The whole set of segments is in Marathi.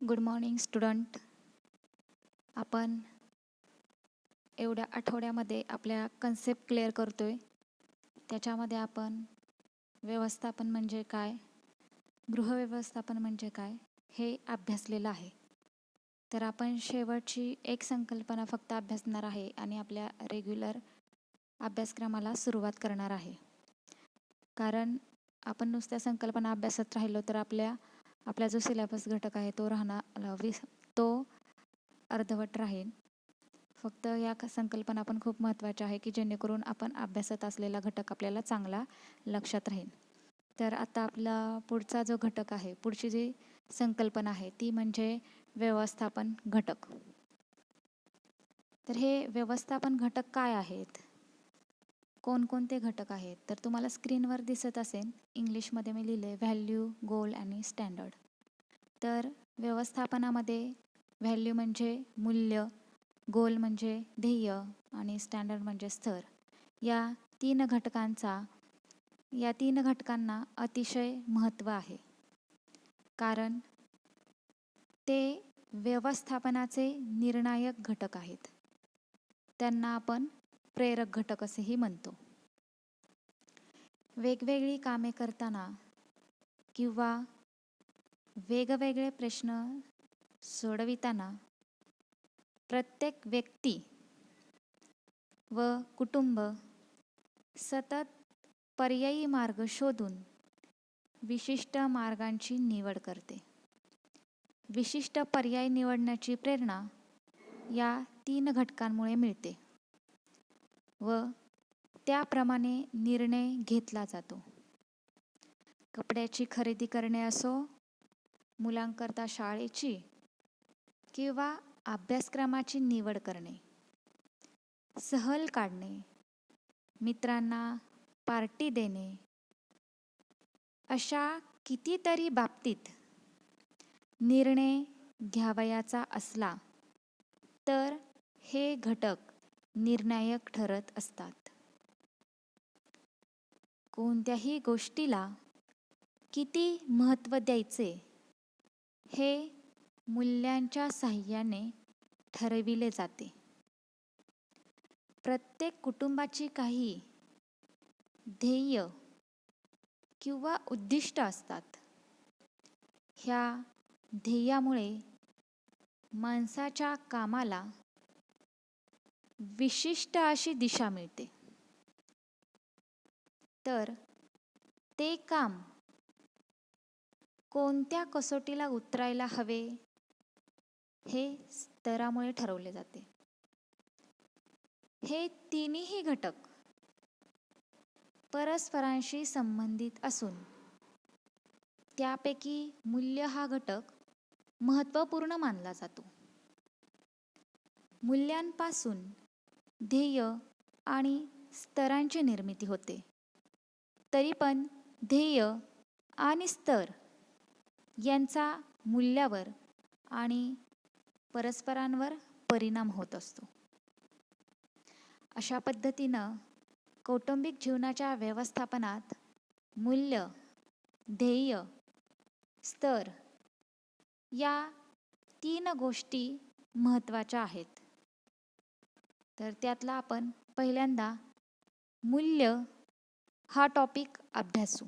Good morning student. आपण एवढ्या आठवड्यामध्ये आपल्या कन्सेप्ट क्लिअर करतोय. त्याच्यामध्ये आपण व्यवस्थापन म्हणजे काय, गृहव्यवस्थापन म्हणजे काय हे अभ्यासलेलं आहे. तर आपण शेवटची एक संकल्पना फक्त अभ्यासणार आहे आणि आपल्या रेग्युलर अभ्यासक्रमाला सुरुवात करणार आहे. कारण आपण नुसत्या संकल्पना अभ्यासत राहिलो तर आपला जो सिलेबस घटक आहे तो अर्धवट राहील. फक्त या संकल्पना पण खूप महत्त्वाच्या आहे की जेणेकरून आपण अभ्यासत असलेला घटक आपल्याला चांगला लक्षात राहील. तर आता आपला पुढचा जो घटक आहे, पुढची जी संकल्पना आहे ती म्हणजे व्यवस्थापन घटक. तर हे व्यवस्थापन घटक काय आहेत, कोणकोणते घटक आहेत, तर तुम्हाला स्क्रीनवर दिसत असेल. इंग्लिशमध्ये मी लिहिले व्हॅल्यू, गोल आणि स्टँडर्ड. तर व्यवस्थापनामध्ये व्हॅल्यू म्हणजे मूल्य, गोल म्हणजे ध्येय आणि स्टँडर्ड म्हणजे स्तर. या तीन घटकांना अतिशय महत्त्व आहे, कारण ते व्यवस्थापनाचे निर्णायक घटक आहेत. त्यांना आपण प्रेरक घटक असेही म्हणतो. वेगवेगळी कामे करताना किंवा वेगवेगळे प्रश्न सोडविताना प्रत्येक व्यक्ती व कुटुंब सतत पर्यायी मार्ग शोधून विशिष्ट मार्गांची निवड करते. विशिष्ट पर्याय निवडण्याची प्रेरणा या तीन घटकांमुळे मिळते व त्याप्रमाणे निर्णय घेतला जातो. कपड्याची खरेदी करणे असो, मुलांकरता शाळेची किंवा अभ्यासक्रमाची निवड करणे, सहल काढणे, मित्रांना पार्टी देणे, अशा कितीतरी बाबतीत निर्णय घ्यावयाचा असला तर हे घटक निर्णायक ठरत असतात. कोणत्याही गोष्टीला किती महत्त्व द्यायचे हे मूल्यांच्या साहाय्याने ठरविले जाते. प्रत्येक कुटुंबाची काही ध्येय किंवा उद्दिष्ट असतात. ह्या ध्येयामुळे माणसाच्या कामाला विशिष्ट अशी दिशा मिळते. तर ते काम कोणत्या कसोटीला उतरायला हवे हे स्तरामुळे ठरवले जाते. हे तिन्ही घटक परस्परांशी संबंधित असून त्यापैकी मूल्य हा घटक महत्त्वपूर्ण मानला जातो. मूल्यांपासून ध्येय आणि स्तरांची निर्मिती होते. तरी पण ध्येय आणि स्तर यांचा मूल्यावर आणि परस्परांवर परिणाम होत असतो. अशा पद्धतीनं कौटुंबिक जीवनाच्या व्यवस्थापनात मूल्य, ध्येय, स्तर या तीन गोष्टी महत्त्वाच्या आहेत. तर त्यातला आपण पहिल्यांदा मूल्य हा टॉपिक अभ्यासू.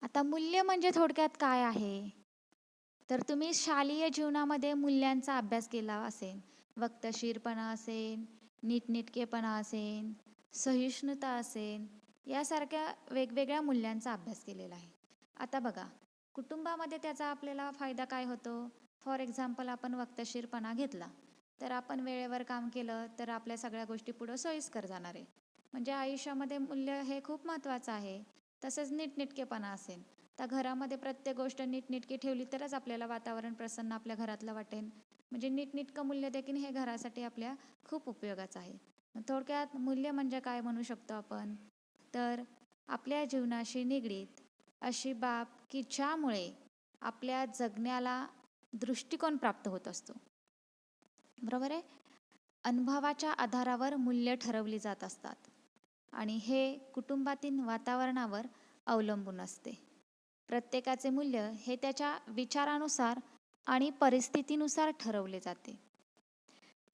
आता मूल्य म्हणजे थोडक्यात काय आहे, तर तुम्ही शालेय जीवनामध्ये मूल्यांचा अभ्यास केला असेल. वक्तशीरपणा असेल, नीटनेटकेपणा असेल, सहिष्णुता असेल, यासारख्या वेगवेगळ्या मूल्यांचा अभ्यास केलेला आहे. आता बघा, कुटुंबामध्ये त्याचा आपल्याला फायदा काय होतो. फॉर एक्झाम्पल, आपण वक्तशीरपणा घेतला तर आपण वेळेवर काम केलं तर आपल्या सगळ्या गोष्टी पुढं सोयीस्कर जाणार आहे. म्हणजे आयुष्यामध्ये मूल्य हे खूप महत्त्वाचं आहे. तसंच नीटनेटकेपणा असेल तर घरामध्ये प्रत्येक गोष्ट नीटनेटकी ठेवली तरच आपल्याला वातावरण प्रसन्न आपल्या घरातलं वाटेल. म्हणजे नीटनेटकं मूल्य देखील हे घरासाठी आपल्या खूप उपयोगाचं आहे. थोडक्यात मूल्य म्हणजे काय म्हणू शकतो आपण, तर आपल्या जीवनाशी निगडीत अशी बाब की ज्यामुळे आपल्या जगण्याला दृष्टिकोन प्राप्त होत असतो. बरोबर आहे. अनुभवाच्या आधारावर मूल्य ठरवली जात असतात आणि हे कुटुंबातील वातावरणावर अवलंबून असते. प्रत्येकाचे मूल्य हे त्याच्या विचारानुसार आणि परिस्थितीनुसार ठरवले जाते,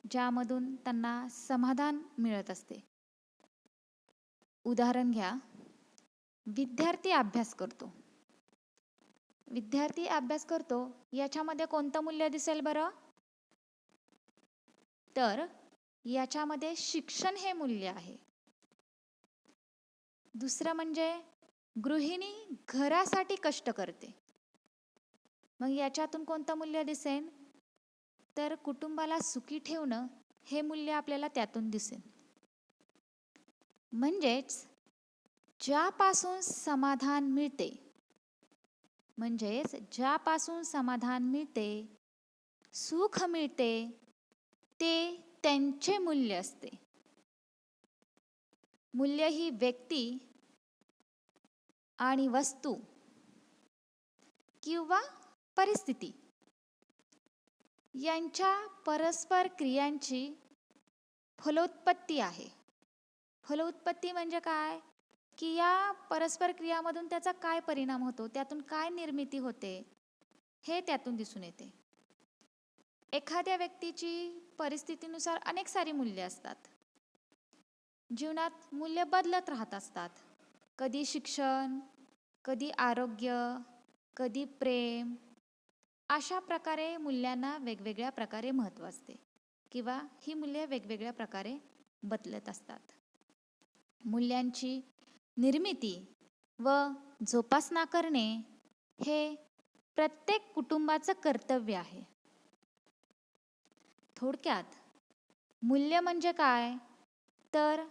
ज्यामधून त्यांना समाधान मिळत असते. उदाहरण घ्या, विद्यार्थी अभ्यास करतो. विद्यार्थी अभ्यास करतो याच्यामध्ये कोणतं मूल्य दिसेल बरं? तर याच्यामध्ये शिक्षण हे मूल्य आहे. दुसरं म्हणजे गृहिणी घरासाठी कष्ट करते. मग याच्यातून कोणतं मूल्य दिसेल? तर कुटुंबाला सुखी ठेवणं हे मूल्य आपल्याला त्यातून दिसेल. म्हणजेच ज्यापासून समाधान मिळते, सुख मिळते, ते त्यांचे मूल्य असते. मूल्य ही व्यक्ती आणि वस्तू किंवा परिस्थिती यांच्या परस्पर क्रियांची फलोत्पत्ती आहे. फलोत्पत्ती म्हणजे काय? की या परस्पर क्रियामधून त्याचा काय परिणाम होतो, त्यातून काय निर्मिती होते, हे त्यातून दिसून येते. एखाद्या व्यक्तीची परिस्थितीनुसार अनेक सारी मूल्ये असतात. जीवनात मूल्य बदलत राहत असतात. कधी शिक्षण, कधी आरोग्य, कधी प्रेम, अशा प्रकारे मूल्यांना वेगवेगळ्या प्रकारे महत्त्व असते किंवा ही मूल्ये वेगवेगळ्या प्रकारे बदलत असतात. मूल्यांची निर्मिती व जोपासना करणे हे प्रत्येक कुटुंबाचं कर्तव्य आहे. थोडक्यात मूल्य म्हणजे काय? तर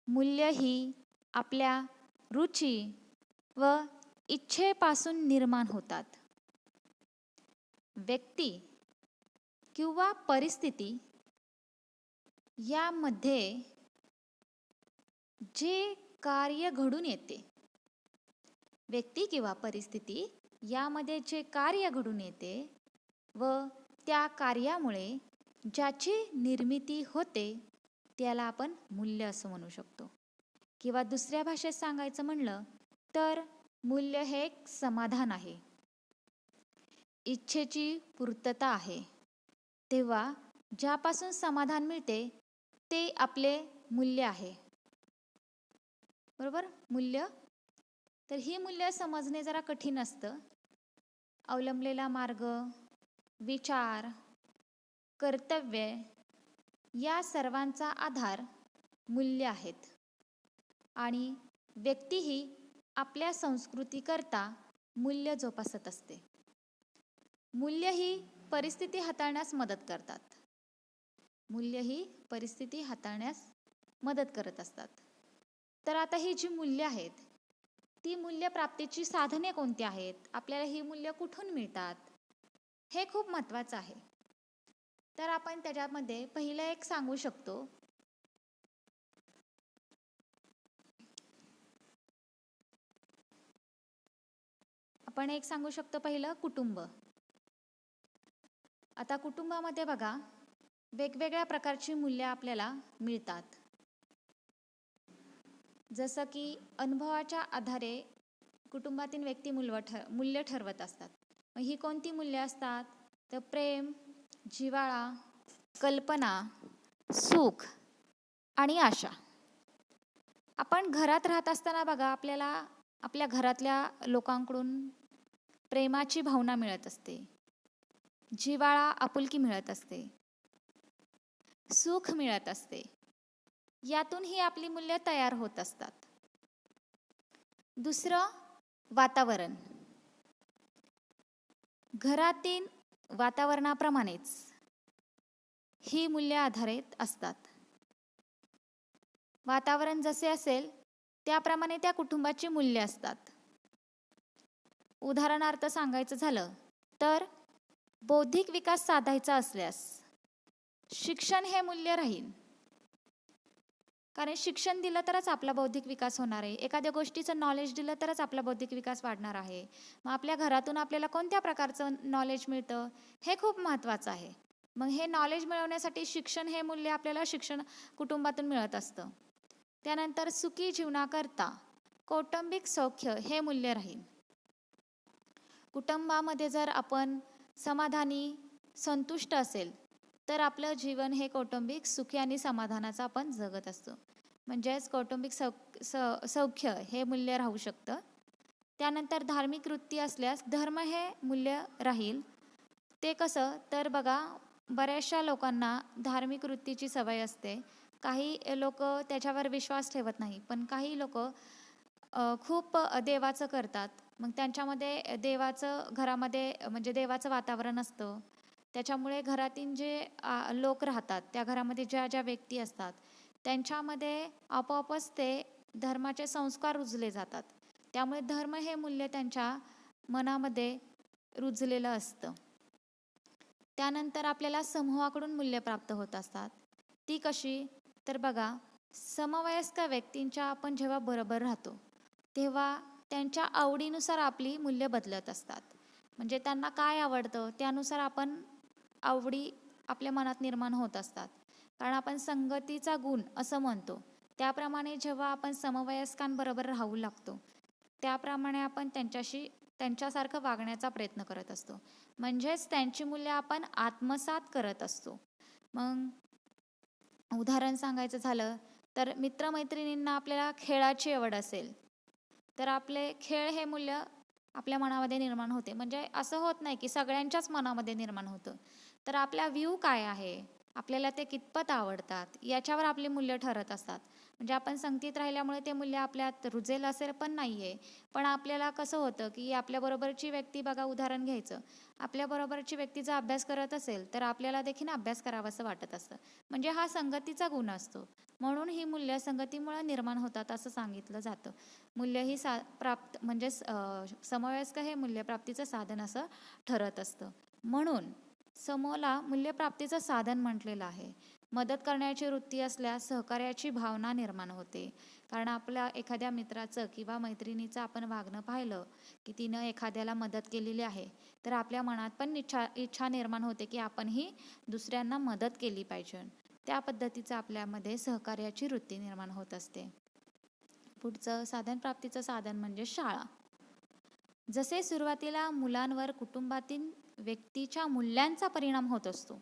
मूल्य ही आपल्या रुची व इच्छेपासून निर्माण होतात. व्यक्ती किंवा परिस्थिती यामध्ये जे कार्य घडून येते, व्यक्ती किंवा परिस्थिती यामध्ये जे कार्य घडून येते व त्या कार्यामुळे ज्याची निर्मिती होते त्याला आपण मूल्य असं म्हणू शकतो. किंवा दुसऱ्या भाषेत सांगायचं म्हणलं तर मूल्य हे एक समाधान आहे, इच्छेची पूर्तता आहे. तेव्हा ज्यापासून समाधान मिळते ते आपले मूल्य आहे. बरोबर? मूल्य. तर ही मूल्य समजणे जरा कठीण असतं. अवलंबलेला मार्ग, विचार, कर्तव्य या सर्वांचा आधार मूल्य आहेत. आणि व्यक्तीही आपल्या संस्कृतीकरता मूल्य जोपासत असते. मूल्य ही परिस्थिती हाताळण्यास मदत करतात. मूल्य ही परिस्थिती हाताळण्यास मदत करत असतात. तर आता ही जी मूल्य आहेत, ती मूल्य प्राप्तीची साधने कोणती आहेत? आपल्याला ही मूल्य कुठून मिळतात? हे खूप महत्त्वाचं आहे. तर आपण त्याच्यामध्ये पहिलं एक सांगू शकतो, पहिलं कुटुंब. आता कुटुंबामध्ये बघा, वेगवेगळ्या प्रकारची मूल्य आपल्याला मिळतात. जसं की अनुभवाच्या आधारे कुटुंबातील व्यक्ती मूल्य ठरवत असतात. मग ही कोणती मूल्य असतात? तर प्रेम, जिव्हाळा, कल्पना, सुख आणि आशा. आपण घरात राहत असताना बघा, आपल्याला आपल्या घरातल्या लोकांकडून प्रेमाची भावना मिळत असते, जिव्हाळा, आपुलकी मिळत असते, सुख मिळत असते. यातून ही आपली मूल्य तयार होत असतात. दुसरं वातावरण. घरातील वातावरणाप्रमाणेच ही मूल्य आधारित असतात. वातावरण जसे असेल त्याप्रमाणे त्या कुटुंबाची मूल्य असतात. उदाहरणार्थ सांगायचं झालं तर बौद्धिक विकास साधायचा असल्यास शिक्षण हे मूल्य राहील. कारण शिक्षण दिलं तरच आपला बौद्धिक विकास होणार आहे. एखाद्या गोष्टीचं नॉलेज दिलं तरच आपला बौद्धिक विकास वाढणार आहे. मग आपल्या घरातून आपल्याला कोणत्या प्रकारचं नॉलेज मिळतं हे खूप महत्त्वाचं आहे. मग हे नॉलेज मिळवण्यासाठी शिक्षण हे मूल्य आपल्याला कुटुंबातून मिळत असतं. त्यानंतर सुखी जीवनाकरता कौटुंबिक सौख्य हे मूल्य राहील. कुटुंबामध्ये जर आपण समाधानी, संतुष्ट असेल, तर आपलं जीवन हे कौटुंबिक सुखी आणि समाधानाचं आपण जगत असतो. म्हणजेच कौटुंबिक सौख्य हे मूल्य राहू शकतं. त्यानंतर धार्मिक वृत्ती असल्यास धर्म हे मूल्य राहील. ते कसं तर बघा, बऱ्याचशा लोकांना धार्मिक वृत्तीची सवय असते. काही लोक त्याच्यावर विश्वास ठेवत नाही, पण काही लोक खूप देवाचं करतात. मग त्यांच्यामध्ये देवाचं घरामध्ये म्हणजे देवाचं वातावरण असतं. त्याच्यामुळे घरातील जे लोक राहतात, त्या घरामध्ये ज्या ज्या व्यक्ती असतात, त्यांच्यामध्ये आपोआपच ते धर्माचे संस्कार रुजले जातात. त्यामुळे धर्म हे मूल्य त्यांच्या मनामध्ये रुजलेलं असतं. त्यानंतर आपल्याला समूहाकडून मूल्य प्राप्त होत असतात. ती कशी तर बघा, समवयस्क व्यक्तींच्या आपण जेव्हा बरोबर राहतो, तेव्हा त्यांच्या आवडीनुसार आपली मूल्य बदलत असतात. म्हणजे त्यांना काय आवडतं त्यानुसार आपण आवडी आपल्या मनात निर्माण होत असतात. कारण आपण संगतीचा गुण असं म्हणतो. त्याप्रमाणे जेव्हा आपण समवयस्कांबरोबर राहू लागतो, त्याप्रमाणे आपण त्यांच्यासारखं वागण्याचा प्रयत्न करत असतो. म्हणजेच त्यांची मूल्य आपण आत्मसात करत असतो. मग उदाहरण सांगायचं झालं तर मित्रमैत्रिणींना आपल्याला खेळाची आवड असेल, तर आपले खेळ हे मूल्य आपल्या मनामध्ये निर्माण होते. म्हणजे असं होत नाही की सगळ्यांच्याच मनामध्ये निर्माण होतं. तर आपला व्ह्यू काय आहे, आपल्याला ते कितपत आवडतात, याच्यावर आपली मूल्य ठरत असतात. म्हणजे आपण संगतीत राहिल्यामुळे ते मूल्य आपल्यात रुजेल असेल पण नाही आहे. पण आपल्याला कसं होतं की आपल्याबरोबरची व्यक्ती बघा, उदाहरण घ्यायचं, आपल्याबरोबरची व्यक्ती जर अभ्यास करत असेल तर आपल्याला देखील अभ्यास करावासं वाटत असतं. म्हणजे हा संगतीचा गुण असतो. म्हणून ही मूल्य संगतीमुळे निर्माण होतात असं सांगितलं जातं. मूल्य ही प्राप्त म्हणजे समवयस्क हे मूल्यप्राप्तीचं साधन असं ठरत असतं. म्हणून समूहाला मूल्यप्राप्तीचं साधन म्हटलेलं आहे. मदत करण्याची वृत्ती असल्यास सहकार्याची भावना निर्माण होते. कारण आपल्या एखाद्या मित्राचं किंवा मैत्रिणीचं आपण वागणं पाहिलं की तिनं एखाद्याला मदत केलेली आहे, तर आपल्या मनात पण इच्छा निर्माण होते की आपणही दुसऱ्यांना मदत केली पाहिजे. त्या पद्धतीचं आपल्यामध्ये सहकार्याची वृत्ती निर्माण होत असते. पुढचं साधन प्राप्तीचं साधन म्हणजे शाळा. जसे सुरुवातीला मुलांवर कुटुंबातील व्यक्तीच्या मूल्यांचा परिणाम होत असतो,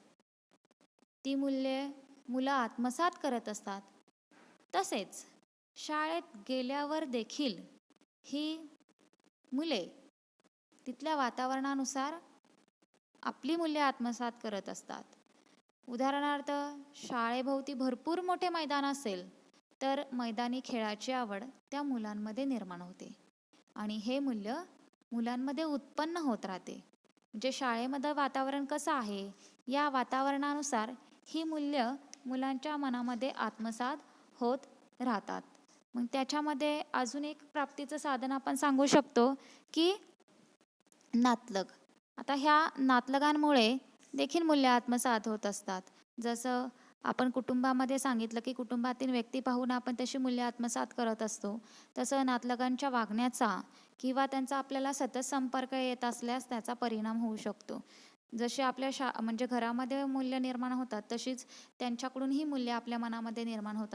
ती मूल्ये मुलं आत्मसात करत असतात, तसेच शाळेत गेल्यावर देखील ही मुले तिथल्या वातावरणानुसार आपली मूल्ये आत्मसात करत असतात. उदाहरणार्थ, शाळेभोवती भरपूर मोठे मैदान असेल तर मैदानी खेळाची आवड त्या मुलांमध्ये निर्माण होते आणि हे मूल्य मुलांमध्ये उत्पन्न होत राहते. म्हणजे शाळेमध्ये वातावरण कसं आहे, या वातावरणानुसार ही मूल्य मुलांच्या मनामध्ये आत्मसात होत राहतात. मग त्याच्यामध्ये अजून एक प्राप्तीचं साधन आपण सांगू शकतो की नातलग. आता ह्या नातलगांमुळे देखील मूल्य आत्मसात होत असतात. जसं आपण कुटुंबामध्ये सांगितलं की कुटुंबातील व्यक्ती पाहून आपण तशी मूल्य आत्मसात करत असतो, तसं नातलगांच्या वागण्याचा किंवा त्यांचा आपल्याला सतत संपर्क येत असल्यास त्याचा परिणाम होऊ शकतो. जसे आपल्या म्हणजे घरामध्ये मूल्य निर्माण होतात, तशीच त्यांच्याकडून ही मूल्य आपल्या मनामध्ये निर्माण होत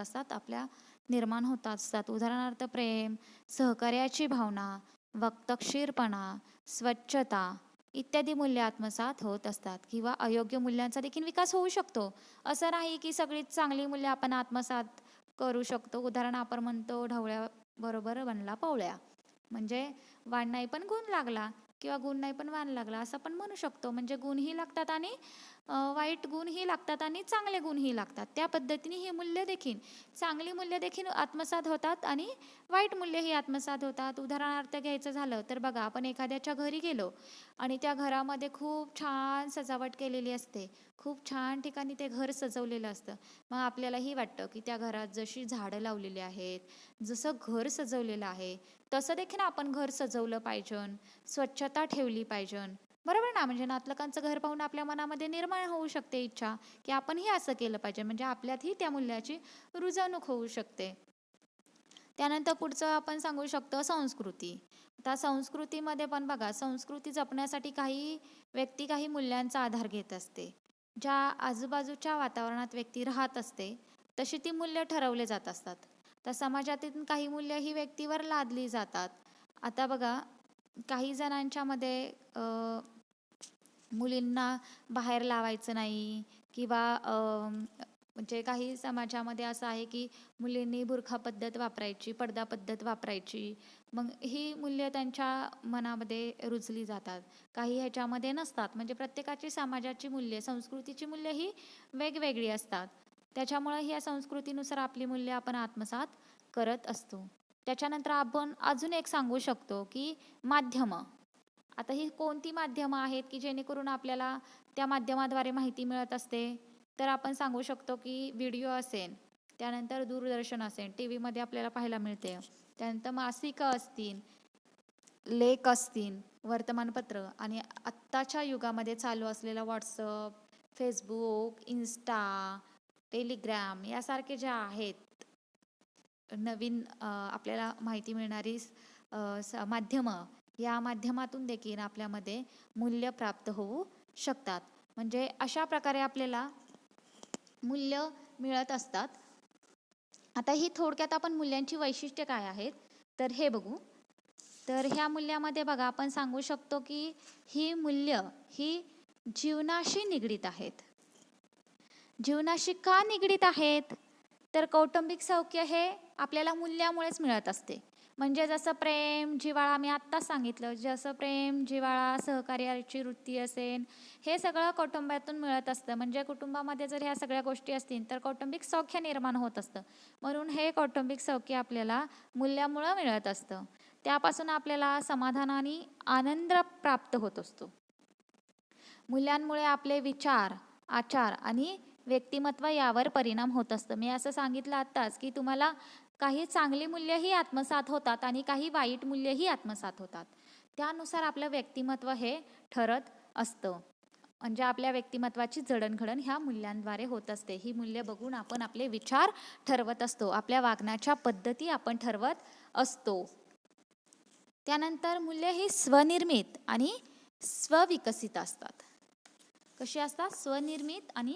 असतात. उदाहरणार्थ प्रेम, सहकार्याची भावना, वक्तशीरपणा, स्वच्छता इत्यादी मूल्य आत्मसात होत असतात. किंवा अयोग्य मूल्यांचा देखील विकास होऊ शकतो. असं नाही की सगळीच चांगली मूल्य आपण आत्मसात करू शकतो. उदाहरण आपण म्हणतो, ढवळ्याबरोबर बनला पवळ्या. म्हणजे वाण नाही पण गुण लागला, किंवा गुण नाही पण वाण लागला, असं पण म्हणू शकतो. म्हणजे गुणही लागतात आणि वाईट गुणही लागतात आणि चांगले गुणही लागतात. त्या पद्धतीने ही मूल्य देखील, चांगली मूल्य देखील आत्मसात होतात आणि वाईट मूल्यही आत्मसात होतात. उदाहरणार्थ घ्यायचं झालं तर बघा, आपण एखाद्याच्या घरी गेलो आणि त्या घरामध्ये खूप छान सजावट केलेली असते, खूप छान ठिकाणी ते घर सजवलेलं असतं. मग आपल्यालाही वाटतं की त्या घरात जशी झाडं लावलेली आहेत, जसं घर सजवलेलं आहे, तसं देखील आपण घर सजवलं पाहिजे, स्वच्छता ठेवली पाहिजे. बरोबर ना? म्हणजे नातलगांचं घर पाहून आपल्या मनामध्ये निर्माण होऊ शकते इच्छा की आपणही असं केलं पाहिजे. म्हणजे आपल्यातही त्या मूल्याची रुजवणूक होऊ शकते. त्यानंतर पुढचं आपण सांगू शकतो संस्कृती. आता संस्कृतीमध्ये पण बघा, संस्कृती जपण्यासाठी काही व्यक्ती काही मूल्यांचा आधार घेत असते. ज्या आजूबाजूच्या वातावरणात व्यक्ती राहत असते तशी ती मूल्य ठरवले जात असतात. तर समाजातील काही मूल्य ही व्यक्तीवर लादली जातात. आता बघा, काही जणांच्यामध्ये मुलींना बाहेर लावायचं नाही किंवा म्हणजे काही समाजामध्ये असं आहे की मुलींनी बुरखा पद्धत वापरायची, पडदा पद्धत वापरायची. मग ही मूल्य त्यांच्या मनामध्ये रुजली जातात. काही ह्याच्यामध्ये नसतात. म्हणजे प्रत्येकाची समाजाची मूल्ये, संस्कृतीची मूल्य ही वेगवेगळी असतात. त्याच्यामुळं ह्या संस्कृतीनुसार आपली मूल्य आपण आत्मसात करत असतो. त्याच्यानंतर आपण अजून एक सांगू शकतो की माध्यमं. आता ही कोणती माध्यमं आहेत की जेणेकरून आपल्याला त्या माध्यमाद्वारे माहिती मिळत असते? तर आपण सांगू शकतो की व्हिडिओ असेल, त्यानंतर दूरदर्शन असेल, टी व्हीमध्ये आपल्याला पाहायला मिळते. त्यानंतर मासिकं असतील, लेख असतील, वर्तमानपत्र आणि आत्ताच्या युगामध्ये चालू असलेला व्हॉट्सअप, फेसबुक, इन्स्टा, टेलिग्राम यासारखे जे आहेत नवीन आपल्याला माहिती मिळणारी माध्यमं, या माध्यमातून देखील आपल्यामध्ये मूल्य प्राप्त होऊ शकतात. म्हणजे अशा प्रकारे आपल्याला मूल्य मिळत असतात. आता ही थोडक्यात आपण मूल्यांची वैशिष्ट्ये काय आहेत तर हे बघू. तर ह्या मूल्यामध्ये बघा आपण सांगू शकतो की ही मूल्य ही जीवनाशी निगडीत आहेत. जीवनाशी का निगडीत आहेत? तर कौटुंबिक सौख्य हे आपल्याला मूल्यामुळेच मिळत असते. म्हणजे जसं प्रेम, जिव्हाळा मी आत्ताच सांगितलं, जसं प्रेम, जिव्हाळा, सहकार्याची वृत्ती असेल, हे सगळं कुटुंबातून मिळत असतं. म्हणजे कुटुंबामध्ये जर ह्या सगळ्या गोष्टी असतील तर कौटुंबिक सौख्य निर्माण होत असतं. म्हणून हे कौटुंबिक सौख्य आपल्याला मूल्यामुळं मिळत असतं. त्यापासून आपल्याला समाधान आणि आनंद प्राप्त होत असतो. मूल्यांमुळे आपले विचार, आचार आणि व्यक्तिमत्व यावर परिणाम होत असतं. मी असं सांगितलं आत्ताच की तुम्हाला काही चांगली मूल्यही आत्मसात होतात आणि काही वाईट मूल्यही आत्मसात होतात. त्यानुसार आपलं व्यक्तिमत्व हे ठरत असतं. म्हणजे आपल्या व्यक्तिमत्वाची जडणघडण ह्या मूल्यांद्वारे होत असते. ही मूल्य बघून आपण आपले विचार ठरवत असतो. आपल्या वागण्याच्या पद्धती आपण ठरवत असतो. त्यानंतर मूल्य ही स्वनिर्मित आणि स्वविकसित असतात. कशी असतात? स्वनिर्मित आणि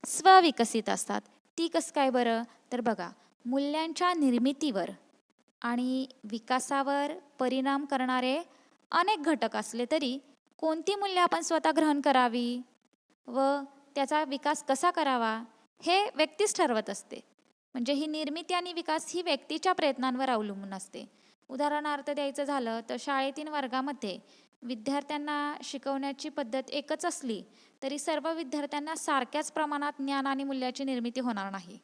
स्वविकसित असतात. ती कसं काय बरं? तर बघा, मूल्यांच्या निर्मितीवर आणि विकासावर परिणाम करणारे अनेक घटक असले तरी कोणती मूल्य आपण स्वतः ग्रहण करावी व त्याचा विकास कसा करावा हे व्यक्तीच ठरवत असते. म्हणजे ही निर्मिती आणि विकास ही व्यक्तीच्या प्रयत्नांवर अवलंबून असते. उदाहरणार्थ द्यायचं झालं तर शाळेतील वर्गामध्ये विद्यार्थ्यांना शिकवण्याची पद्धत एकच असली तरी सर्व विद्यार्थ्यांना सारख्याच प्रमाणात ज्ञान आणि मूल्याची निर्मिती होणार नाही.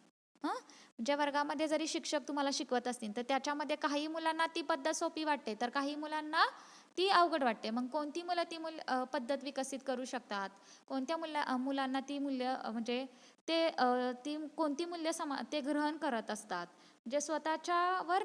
म्हणजे वर्गामध्ये जरी शिक्षक तुम्हाला शिकवत असतील तर त्याच्यामध्ये काही मुलांना ती पद्धत सोपी वाटते तर काही मुलांना ती अवघड वाटते. मग कोणती मुलं ती पद्धत विकसित करू शकतात, कोणत्या मुलांना ती मूल्य म्हणजे ती कोणती मूल्य ते ग्रहण करत असतात. जे स्वतःच्यावर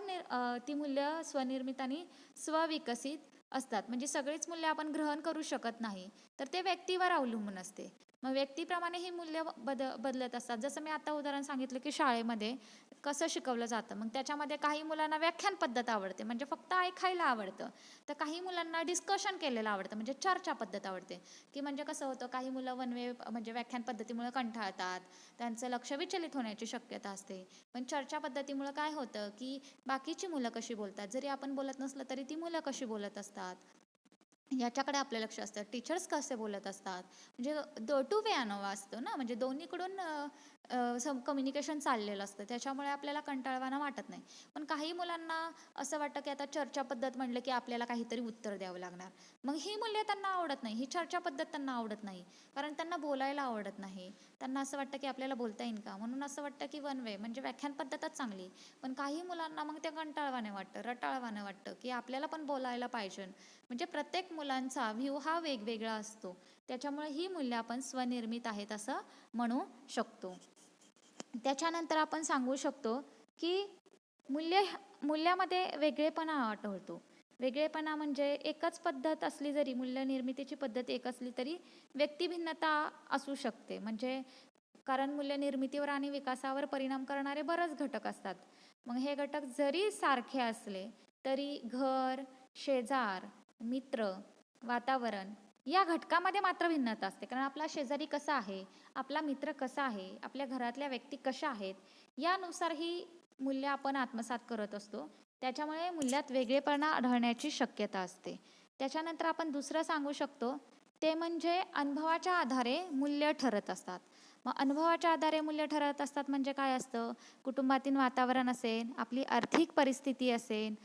ती मूल्य स्वनिर्मित आणि स्वविकसित असतात. म्हणजे सगळीच मूल्य आपण ग्रहण करू शकत नाही तर ते व्यक्तीवर अवलंबून असते. मग व्यक्तीप्रमाणे ही मूल्य बदलत असतात. जसं मी आता उदाहरण सांगितलं की शाळेमध्ये कसं शिकवलं जातं. मग त्याच्यामध्ये काही मुलांना व्याख्यान पद्धत आवडते म्हणजे फक्त ऐकायला आवडतं, तर काही मुलांना डिस्कशन केलेलं आवडतं म्हणजे चर्चा पद्धत आवडते. की म्हणजे कसं होतं, काही मुलं वनवे म्हणजे व्याख्यान पद्धतीमुळे कंटाळतात, त्यांचं लक्ष विचलित होण्याची शक्यता असते. पण चर्चा पद्धतीमुळे काय होतं की बाकीची मुलं कशी बोलतात, जरी आपण बोलत नसलं तरी ती मुलं कशी बोलत असतात याच्याकडे आपलं लक्ष असतं. टीचर्स कसे बोलत असतात म्हणजे टू वे अनोवा असतो ना, म्हणजे दोन्हीकडून कम्युनिकेशन चाललेलं असतं. त्याच्यामुळे आपल्याला कंटाळवाणं वाटत नाही. पण काही मुलांना असं वाटतं की आता चर्चा पद्धत म्हणलं की आपल्याला काहीतरी उत्तर द्यावं लागणार. मग ही मूल्य त्यांना आवडत नाही, ही चर्चा पद्धत त्यांना आवडत नाही, कारण त्यांना बोलायला आवडत नाही. त्यांना असं वाटतं की आपल्याला बोलता येईल का, म्हणून असं वाटतं की वन वे म्हणजे व्याख्यान पद्धतच चांगली. पण काही मुलांना मग ते कंटाळवाणे वाटतं, रटाळवाणं वाटतं की आपल्याला पण बोलायला पाहिजे. म्हणजे प्रत्येक मुलांचा व्ह्यू हा वेगवेगळा असतो. त्याच्यामुळे ही मूल्य आपण स्वनिर्मित आहेत असं म्हणू शकतो. त्याच्यानंतर आपण सांगू शकतो की मूल्यामध्ये वेगळेपणा आढळतो. वेगळेपणा म्हणजे एकच पद्धत असली जरी मूल्य निर्मितीची पद्धत एक असली तरी व्यक्तिभिन्नता असू शकते. म्हणजे कारण मूल्य निर्मितीवर आणि विकासावर परिणाम करणारे बरेच घटक असतात. मग हे घटक जरी सारखे असले तरी घर, शेजार, मित्र, वातावरण या घटकामध्ये मात्र भिन्नता असते. कारण आपला शेजारी कसा आहे, आपला मित्र कसा आहे, आपल्या घरातल्या व्यक्ती कशा आहेत यानुसार ही मूल्य आपण आत्मसात करत असतो. त्याच्यामुळे मूल्यात वेगळेपणा आढळण्याची शक्यता असते. त्याच्यानंतर आपण दुसरं सांगू शकतो ते म्हणजे अनुभवाच्या आधारे मूल्य ठरत असतात. मग अनुभवाच्या आधारे मूल्य ठरत असतात म्हणजे काय असतं? कुटुंबातील वातावरण असेल, आपली आर्थिक परिस्थिती असेल,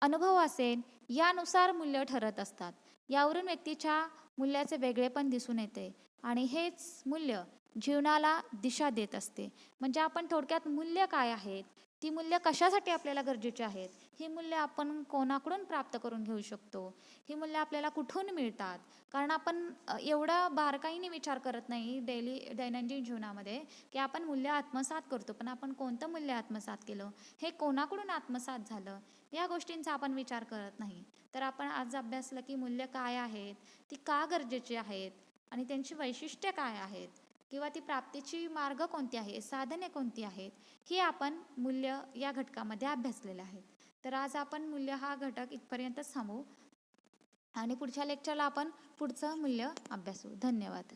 अनुभव असेल, यानुसार मूल्य ठरत असतात. यावरून व्यक्तीच्या मूल्याचे वेगळेपण दिसून येते आणि हेच मूल्य जीवनाला दिशा देत असते. म्हणजे आपण थोडक्यात मूल्य काय आहेत, ती मूल्य कशासाठी आपल्याला गरजेची आहेत, ही मूल्य आपण कोणाकडून प्राप्त करून घेऊ शकतो, ही मूल्य आपल्याला कुठून मिळतात. कारण आपण एवढा बारकाईने विचार करत नाही दैनंदिन जीवनामध्ये की आपण मूल्य आत्मसात करतो, पण आपण कोणतं मूल्य आत्मसात केलं, हे कोणाकडून आत्मसात झालं, या गोष्टींचा आपण विचार करत नाही. तर आपण आज अभ्यासलं की मूल्य काय आहेत, ती का गरजेची आहेत आणि त्यांची वैशिष्ट्ये काय आहेत, किंवा ती प्राप्तीची मार्ग कोणती आहे, साधने कोणती आहेत, ही आपण मूल्य या घटकामध्ये अभ्यासलेलं आहे. तर आज आपण मूल्य हा घटक इथपर्यंतच थांबवू आणि पुढच्या लेक्चरला आपण पुढचं मूल्य अभ्यासू. धन्यवाद.